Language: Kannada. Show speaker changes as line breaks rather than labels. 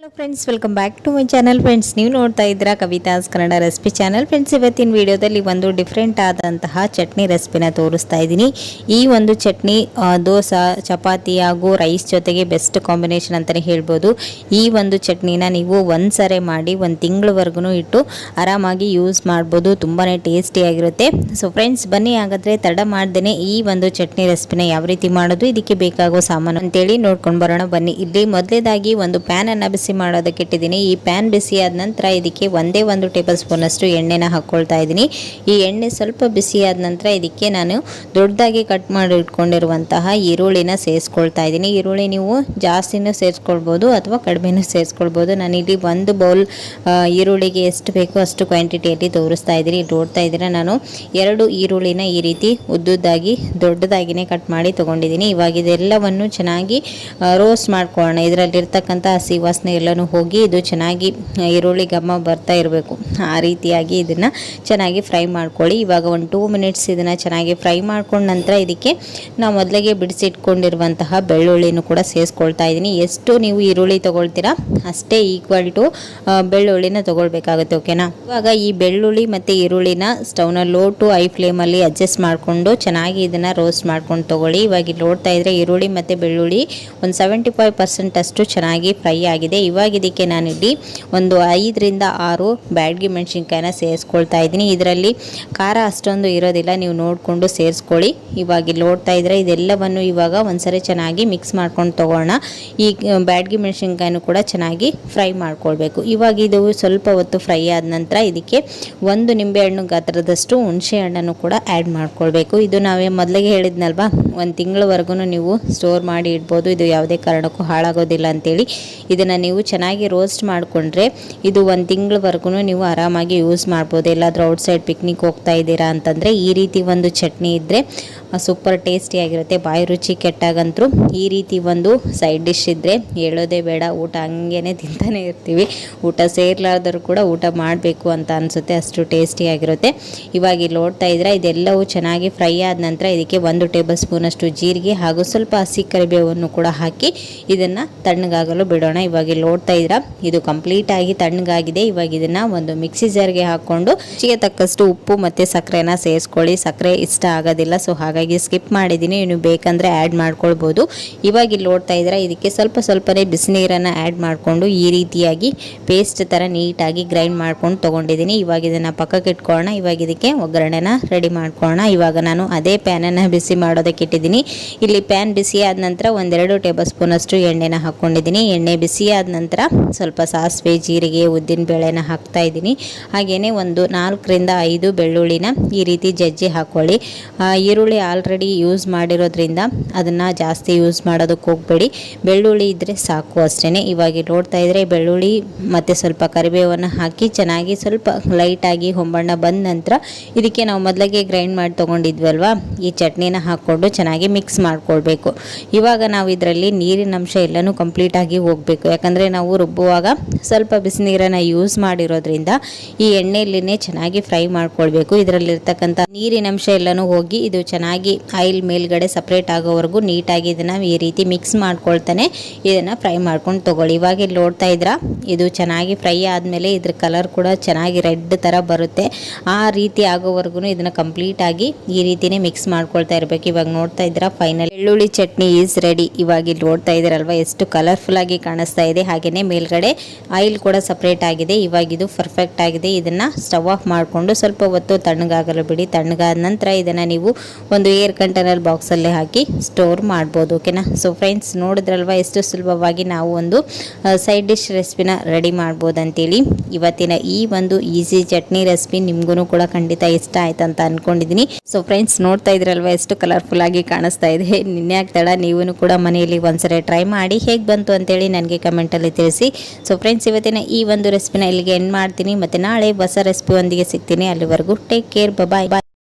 Hello friends welcome back to my channel friends ನೀವು ನೋಡ್ತಾ ಇದ್ದೀರಾ Kavitha's Kannada recipe channel friends ಇವತ್ತಿನ ವಿಡಿಯೋದಲ್ಲಿ ಒಂದು ಡಿಫರೆಂಟ್ ಆದಂತಹ ಚಟ್ನಿ ರೆಸಿಪಿನ ತೋರಿಸ್ತಾ ಇದ್ದೀನಿ। ಈ ಒಂದು ಚಟ್ನಿ ದೋಸೆ ಚಪಾತಿ ಹಾಗೂ ರೈಸ್ ಜೊತೆಗೆ ಬೆಸ್ಟ್ ಕಾಂಬಿನೇಷನ್ ಅಂತಾನೆ ಹೇಳ್ಬೋದು। ಈ ಒಂದು ಚಟ್ನಿನ ನೀವು ಒಂದ್ಸರಿ ಮಾಡಿ ಒಂದು ತಿಂಗಳವರೆಗೂ ಇಟ್ಟು ಆರಾಮಾಗಿ ಯೂಸ್ ಮಾಡಬಹುದು, ತುಂಬಾನೇ ಟೇಸ್ಟಿ ಆಗಿರುತ್ತೆ। ಸೋ ಫ್ರೆಂಡ್ಸ್ ಬನ್ನಿ ಹಾಗಾದ್ರೆ ತಡ ಮಾಡ್ದೇನೆ ಈ ಒಂದು ಚಟ್ನಿ ರೆಸಿಪಿನ ಯಾವ ರೀತಿ ಮಾಡೋದು, ಇದಕ್ಕೆ ಬೇಕಾಗೋ ಸಾಮಾನು ಅಂತ ಹೇಳಿ ನೋಡ್ಕೊಂಡು ಬರೋಣ ಬನ್ನಿ। ಇಲ್ಲಿ ಮೊದಲೇದಾಗಿ ಒಂದು ಪ್ಯಾನ್ ಅನ್ನು ಬಿಸಿ ಮಾಡೋದಕ್ಕೆ ಇಟ್ಟಿದ್ದೀನಿ। ಈ ಪ್ಯಾನ್ ಬಿಸಿ ಆದ ನಂತರ ಇದಕ್ಕೆ ಒಂದೇ ಒಂದು ಟೇಬಲ್ ಸ್ಪೂನ್ ಅಷ್ಟು ಎಣ್ಣೆನ ಹಾಕೊಳ್ತಾ ಇದ್ದೀನಿ। ಈ ಎಣ್ಣೆ ಸ್ವಲ್ಪ ಬಿಸಿ ಆದ ನಂತರ ಇದಕ್ಕೆ ನಾನು ದೊಡ್ಡದಾಗಿ ಕಟ್ ಮಾಡಿ ಇಟ್ಕೊಂಡಿರುವಂತಹ ಈರುಳ್ಳಿನ ಸೇರಿಸ್ಕೊಳ್ತಾ ಇದ್ದೀನಿ। ಈರುಳ್ಳಿ ನೀವು ಜಾಸ್ತಿನೂ ಸೇರಿಸ್ಕೊಳ್ಬೋದು ಅಥವಾ ಕಡಿಮೆನೂ ಸೇರಿಸ್ಕೊಳ್ಬೋದು। ನಾನು ಇಲ್ಲಿ ಒಂದು ಬೌಲ್ ಈರುಳ್ಳಿಗೆ ಎಷ್ಟು ಬೇಕೋ ಅಷ್ಟು ಕ್ವಾಂಟಿಟಿಯಲ್ಲಿ ತೋರಿಸ್ತಾ ಇದ್ದೀನಿ। ನೋಡ್ತಾ ಇದ್ದೀರಾ ನಾನು ಎರಡು ಈರುಳ್ಳಿನ ಈ ರೀತಿ ಉದ್ದುದ್ದಾಗಿ ದೊಡ್ಡದಾಗಿನೇ ಕಟ್ ಮಾಡಿ ತಗೊಂಡಿದ್ದೀನಿ। ಇವಾಗ ಇದೆಲ್ಲವನ್ನು ಚೆನ್ನಾಗಿ ರೋಸ್ಟ್ ಮಾಡ್ಕೊಳ್ಳೋಣ। ಇದರಲ್ಲಿರ್ತಕ್ಕಂಥ ಹಸಿ ವಾಸನೆ ಎಲ್ಲನೂ ಹೋಗಿ ಇದು ಚೆನ್ನಾಗಿ ಈರುಳ್ಳಿ ಘಮ ಬರ್ತಾ ಇರಬೇಕು, ಆ ರೀತಿಯಾಗಿ ಇದನ್ನು ಚೆನ್ನಾಗಿ ಫ್ರೈ ಮಾಡ್ಕೊಳ್ಳಿ। ಇವಾಗ ಒಂದು 2 ಮಿನಿಟ್ಸ್ ಇದನ್ನು ಚೆನ್ನಾಗಿ ಫ್ರೈ ಮಾಡ್ಕೊಂಡ ನಂತರ ಇದಕ್ಕೆ ನಾವು ಮೊದಲಿಗೆ ಬಿಡಿಸಿಟ್ಕೊಂಡಿರುವಂತಹ ಬೆಳ್ಳುಳ್ಳಿನೂ ಕೂಡ ಸೇರಿಸ್ಕೊಳ್ತಾ ಇದ್ದೀನಿ। ಎಷ್ಟು ನೀವು ಈರುಳ್ಳಿ ತೊಗೊಳ್ತೀರಾ ಅಷ್ಟೇ ಈಕ್ವಲ್ ಟು ಬೆಳ್ಳುಳ್ಳಿನ ತೊಗೊಳ್ಬೇಕಾಗುತ್ತೆ, ಓಕೆನಾ। ಇವಾಗ ಈ ಬೆಳ್ಳುಳ್ಳಿ ಮತ್ತು ಈರುಳ್ಳಿನ ಸ್ಟವ್ನ ಲೋ ಟು ಹೈ ಫ್ಲೇಮಲ್ಲಿ ಅಡ್ಜಸ್ಟ್ ಮಾಡಿಕೊಂಡು ಚೆನ್ನಾಗಿ ಇದನ್ನು ರೋಸ್ಟ್ ಮಾಡ್ಕೊಂಡು ತೊಗೊಳ್ಳಿ। ಇವಾಗ ಇಲ್ಲಿ ನೋಡ್ತಾ ಇದ್ರೆ ಈರುಳ್ಳಿ ಮತ್ತು ಬೆಳ್ಳುಳ್ಳಿ ಒಂದು 75% ಅಷ್ಟು ಚೆನ್ನಾಗಿ ಫ್ರೈ ಆಗಿದೆ। ಇವಾಗ ಇದಕ್ಕೆ ನಾನಿಲ್ಲಿ ಒಂದು 5 ರಿಂದ 6 ಬ್ಯಾಡಗಿ ಮೆಣಸಿನ್ಕಾಯಿನ ಸೇರಿಸ್ಕೊಳ್ತಾ ಇದ್ದೀನಿ। ಇದರಲ್ಲಿ ಖಾರ ಅಷ್ಟೊಂದು ಇರೋದಿಲ್ಲ, ನೀವು ನೋಡಿಕೊಂಡು ಸೇರಿಸ್ಕೊಳ್ಳಿ। ಇವಾಗ ಇಲ್ಲಿ ನೋಡ್ತಾ ಇದ್ರೆ ಇದೆಲ್ಲವನ್ನು ಇವಾಗ ಒಂದ್ಸರಿ ಚೆನ್ನಾಗಿ ಮಿಕ್ಸ್ ಮಾಡ್ಕೊಂಡು ತಗೋಣ। ಈ ಬ್ಯಾಡಗಿ ಮೆಣಸಿನ್ಕಾಯಿನೂ ಕೂಡ ಚೆನ್ನಾಗಿ ಫ್ರೈ ಮಾಡ್ಕೊಳ್ಬೇಕು। ಇವಾಗ ಇದು ಸ್ವಲ್ಪ ಹೊತ್ತು ಫ್ರೈ ಆದ ನಂತರ ಇದಕ್ಕೆ ಒಂದು ನಿಂಬೆಹಣ್ಣು ಗಾತ್ರದಷ್ಟು ಹುಣಸೆ ಹಣ್ಣನ್ನು ಕೂಡ ಆ್ಯಡ್ ಮಾಡ್ಕೊಳ್ಬೇಕು। ಇದು ನಾವೇ ಮೊದಲಿಗೆ ಹೇಳಿದ್ನಲ್ವಾ, ಒಂದು ತಿಂಗಳವರೆಗೂ ನೀವು ಸ್ಟೋರ್ ಮಾಡಿ ಇಡ್ಬೋದು, ಇದು ಯಾವುದೇ ಕಾರಣಕ್ಕೂ ಹಾಳಾಗೋದಿಲ್ಲ ಅಂತೇಳಿ। ಇದನ್ನು ನೀವು ಚೆನ್ನಾಗಿ ರೋಸ್ಟ್ ಮಾಡಿಕೊಂಡ್ರೆ ಇದು ಒಂದು ತಿಂಗಳವರೆಗೂ ನೀವು ಆರಾಮಾಗಿ ಯೂಸ್ ಮಾಡ್ಬೋದು। ಎಲ್ಲಾದರೂ ಔಟ್ಸೈಡ್ ಪಿಕ್ನಿಕ್ ಹೋಗ್ತಾ ಇದ್ದೀರಾ ಅಂತಂದರೆ ಈ ರೀತಿ ಒಂದು ಚಟ್ನಿ ಇದ್ದರೆ ಸೂಪರ್ ಟೇಸ್ಟಿಯಾಗಿರುತ್ತೆ। ಬಾಯಿ ರುಚಿ ಕೆಟ್ಟಾಗಂತೂ ಈ ರೀತಿ ಒಂದು ಸೈಡ್ ಡಿಶ್ ಇದ್ದರೆ ಹೇಳೋದೇ ಬೇಡ, ಊಟ ಹಂಗೇ ತಿಂತಾನೆ ಇರ್ತೀವಿ। ಊಟ ಸೇರ್ಲಾರ್ದರೂ ಕೂಡ ಊಟ ಮಾಡಬೇಕು ಅಂತ ಅನಿಸುತ್ತೆ, ಅಷ್ಟು ಟೇಸ್ಟಿಯಾಗಿರುತ್ತೆ। ಇವಾಗ ಇಲ್ಲಿ ನೋಡ್ತಾ ಇದ್ರೆ ಇದೆಲ್ಲವೂ ಚೆನ್ನಾಗಿ ಫ್ರೈ ಆದ ನಂತರ ಇದಕ್ಕೆ 1 ಟೇಬಲ್ ಸ್ಪೂನ್ ಅಷ್ಟು ಜೀರಿಗೆ ಹಾಗೂ ಸ್ವಲ್ಪ ಹಸಿ ಕರಿಬೇವನ್ನು ಕೂಡ ಹಾಕಿ ಇದನ್ನು ತಣ್ಣಗಾಗಲು ಬಿಡೋಣ। ಇವಾಗ ಇಲ್ಲಿ ನೋಡ್ತಾ ಇದ್ರ ಇದು ಕಂಪ್ಲೀಟ್ ಆಗಿ ತಣ್ಣಗಾಗಿದೆ। ಇವಾಗ ಇದನ್ನು ಒಂದು ಮಿಕ್ಸಿ ಜಾರ್ಗೆ ಹಾಕ್ಕೊಂಡು ರುಚಿಗೆ ತಕ್ಕಷ್ಟು ಉಪ್ಪು ಮತ್ತು ಸಕ್ಕರೆನ ಸೇರಿಸ್ಕೊಳ್ಳಿ। ಸಕ್ಕರೆ ಇಷ್ಟ ಆಗೋದಿಲ್ಲ, ಸೊ ಹಾಗಾಗಿ ಸ್ಕಿಪ್ ಮಾಡಿದ್ದೀನಿ, ನೀವು ಬೇಕಂದ್ರೆ ಆ್ಯಡ್ ಮಾಡ್ಕೊಳ್ಬೋದು। ಇವಾಗ ಇಲ್ಲಿ ನೋಡ್ತಾ ಇದ್ರೆ ಇದಕ್ಕೆ ಸ್ವಲ್ಪನೇ ಬಿಸಿನೀರನ್ನು ಆ್ಯಡ್ ಮಾಡಿಕೊಂಡು ಈ ರೀತಿಯಾಗಿ ಪೇಸ್ಟ್ ಥರ ನೀಟಾಗಿ ಗ್ರೈಂಡ್ ಮಾಡ್ಕೊಂಡು ತೊಗೊಂಡಿದ್ದೀನಿ। ಇವಾಗ ಇದನ್ನು ಪಕ್ಕಕ್ಕೆ ಇಟ್ಕೊಳ್ಳೋಣ। ಇವಾಗ ಇದಕ್ಕೆ ಒಗ್ಗರಣೆನ ರೆಡಿ ಮಾಡ್ಕೊಳ್ಳೋಣ। ಇವಾಗ ನಾನು ಅದೇ ಪ್ಯಾನನ್ನು ಬಿಸಿ ಮಾಡೋದಕ್ಕೆ ಇಟ್ಟಿದ್ದೀನಿ। ಇಲ್ಲಿ ಪ್ಯಾನ್ ಬಿಸಿ ಆದ ನಂತರ 1-2 ಟೇಬಲ್ ಸ್ಪೂನ್ ಅಷ್ಟು ಎಣ್ಣೆನ ಹಾಕ್ಕೊಂಡಿದ್ದೀನಿ। ಎಣ್ಣೆ ಬಿಸಿ ಆದ ನಂತರ ಸ್ವಲ್ಪ ಸಾಸಿವೆ ಜೀರಿಗೆ ಉದ್ದಿನ ಬೇಳೆನ ಹಾಕ್ತಾ ಇದ್ದೀನಿ। ಹಾಗೆಯೇ ಒಂದು 4 ರಿಂದ 5 ಬೆಳ್ಳುಳ್ಳಿನ ಈ ರೀತಿ ಜಜ್ಜಿ ಹಾಕ್ಕೊಳ್ಳಿ। ಈರುಳ್ಳಿ ಆಲ್ರೆಡಿ ಯೂಸ್ ಮಾಡಿರೋದ್ರಿಂದ ಅದನ್ನು ಜಾಸ್ತಿ ಯೂಸ್ ಮಾಡೋದಕ್ಕೆ ಹೋಗಬೇಡಿ, ಬೆಳ್ಳುಳ್ಳಿ ಇದ್ದರೆ ಸಾಕು ಅಷ್ಟೇ। ಇವಾಗ ನೋಡ್ತಾ ಇದ್ರೆ ಬೆಳ್ಳುಳ್ಳಿ ಮತ್ತು ಸ್ವಲ್ಪ ಕರಿಬೇವನ್ನು ಹಾಕಿ ಚೆನ್ನಾಗಿ ಸ್ವಲ್ಪ ಲೈಟಾಗಿ ಹೊಂಬಣ್ಣ ಬಂದ ನಂತರ ಇದಕ್ಕೆ ನಾವು ಮೊದಲಿಗೆ ಗ್ರೈಂಡ್ ಮಾಡಿ ತೊಗೊಂಡಿದ್ವಲ್ವ ಈ ಚಟ್ನಿನ ಹಾಕ್ಕೊಂಡು ಚೆನ್ನಾಗಿ ಮಿಕ್ಸ್ ಮಾಡ್ಕೊಳ್ಬೇಕು। ಇವಾಗ ನಾವು ಇದರಲ್ಲಿ ನೀರಿನ ಅಂಶ ಎಲ್ಲನೂ ಕಂಪ್ಲೀಟಾಗಿ ಹೋಗಬೇಕು, ಯಾಕಂದರೆ ನಾವು ರುಬ್ಬುವಾಗ ಸ್ವಲ್ಪ ಬಿಸಿನೀರನ್ನು ಯೂಸ್ ಮಾಡಿರೋದ್ರಿಂದ ಈ ಎಣ್ಣೆಯಲ್ಲಿನೇ ಚೆನ್ನಾಗಿ ಫ್ರೈ ಮಾಡ್ಕೊಳ್ಬೇಕು। ಇದರಲ್ಲಿರ್ತಕ್ಕಂಥ ನೀರಿನ ಅಂಶ ಎಲ್ಲನೂ ಹೋಗಿ ಇದು ಚೆನ್ನಾಗಿ ಆಯಿಲ್ ಮೇಲ್ಗಡೆ ಸಪ್ರೇಟ್ ಆಗೋವರೆಗೂ ನೀಟಾಗಿ ಇದನ್ನು ಈ ರೀತಿ ಮಿಕ್ಸ್ ಮಾಡ್ಕೊಳ್ತಾನೆ ಇದನ್ನು ಫ್ರೈ ಮಾಡ್ಕೊಂಡು ತೊಗೊಳ್ಳಿ। ಇವಾಗ ಇಲ್ಲಿ ನೋಡ್ತಾ ಇದ್ರ ಇದು ಚೆನ್ನಾಗಿ ಫ್ರೈ ಆದಮೇಲೆ ಇದ್ರ ಕಲರ್ ಕೂಡ ಚೆನ್ನಾಗಿ ರೆಡ್ ಥರ ಬರುತ್ತೆ, ಆ ರೀತಿ ಆಗೋವರೆಗೂ ಇದನ್ನು ಕಂಪ್ಲೀಟಾಗಿ ಈ ರೀತಿನೇ ಮಿಕ್ಸ್ ಮಾಡ್ಕೊಳ್ತಾ ಇರಬೇಕು। ಇವಾಗ ನೋಡ್ತಾ ಇದ್ರ ಫೈನಲ್ ಬೆಳ್ಳುಳ್ಳಿ ಚಟ್ನಿ ಈಸ್ ರೆಡಿ। ಇವಾಗ ಇಲ್ಲಿ ನೋಡ್ತಾ ಇದ್ದೀರಲ್ವ ಎಷ್ಟು ಕಲರ್ಫುಲ್ ಆಗಿ ಕಾಣಿಸ್ತಾ ಇದೆ, ಹಾಗೆಯೇ ಮೇಲ್ಗಡೆ ಆಯಿಲ್ ಕೂಡ ಸಪ್ರೇಟ್ ಆಗಿದೆ। ಇವಾಗ ಇದು ಪರ್ಫೆಕ್ಟ್ ಆಗಿದೆ। ಇದನ್ನು ಸ್ಟವ್ ಆಫ್ ಮಾಡಿಕೊಂಡು ಸ್ವಲ್ಪ ಹೊತ್ತು ತಣ್ಣಗಾಗಲು ಬಿಡಿ। ತಣ್ಣಗಾದ ನಂತರ ಇದನ್ನು ನೀವು ಒಂದು ಏರ್ ಕಂಟೈನರ್ ಬಾಕ್ಸಲ್ಲಿ ಹಾಕಿ ಸ್ಟೋರ್ ಮಾಡ್ಬೋದು, ಓಕೆನಾ। ಸೊ ಫ್ರೆಂಡ್ಸ್ ನೋಡಿದ್ರಲ್ವ ಎಷ್ಟು ಸುಲಭವಾಗಿ ನಾವು ಒಂದು ಸೈಡ್ ಡಿಶ್ ರೆಸಿಪಿನ ರೆಡಿ ಮಾಡ್ಬೋದು ಅಂತೇಳಿ। ಇವತ್ತಿನ ಈ ಒಂದು ಈಸಿ ಚಟ್ನಿ ರೆಸಿಪಿ ನಿಮ್ಗೂ ಕೂಡ ಖಂಡಿತ ಇಷ್ಟ ಆಯ್ತು ಅಂತ ಅಂದ್ಕೊಂಡಿದ್ದೀನಿ। ಸೊ ಫ್ರೆಂಡ್ಸ್ ನೋಡ್ತಾ ಇದ್ರಲ್ವ ಎಷ್ಟು ಕಲರ್ಫುಲ್ ಆಗಿ ಕಾಣಿಸ್ತಾ ಇದೆ, ನಿನ್ನೆ ಆಗ್ತಾಳ ನೀವು ಕೂಡ ಮನೆಯಲ್ಲಿ ಒಂದ್ಸರಿ ಟ್ರೈ ಮಾಡಿ ಹೇಗೆ ಬಂತು ಅಂತೇಳಿ ನನಗೆ ಕಮೆಂಟಲ್ಲಿ ತಿಳಿಸಿ। ಸೊ ಫ್ರೆಂಡ್ಸ್ ಇವತ್ತಿನ ಈ ಒಂದು ರೆಸಿಪಿನ ಇಲ್ಲಿಗೆ ಎಂಡ್ ಮಾಡ್ತೀನಿ, ಮತ್ತು ನಾಳೆ ಹೊಸ ರೆಸಿಪಿ ಒಂದಿಗೆ ಸಿಗ್ತೀನಿ। ಅಲ್ಲಿವರೆಗೂ ಟೇಕ್ ಕೇರ್, ಬಾಯ್ ಬಾಯ್।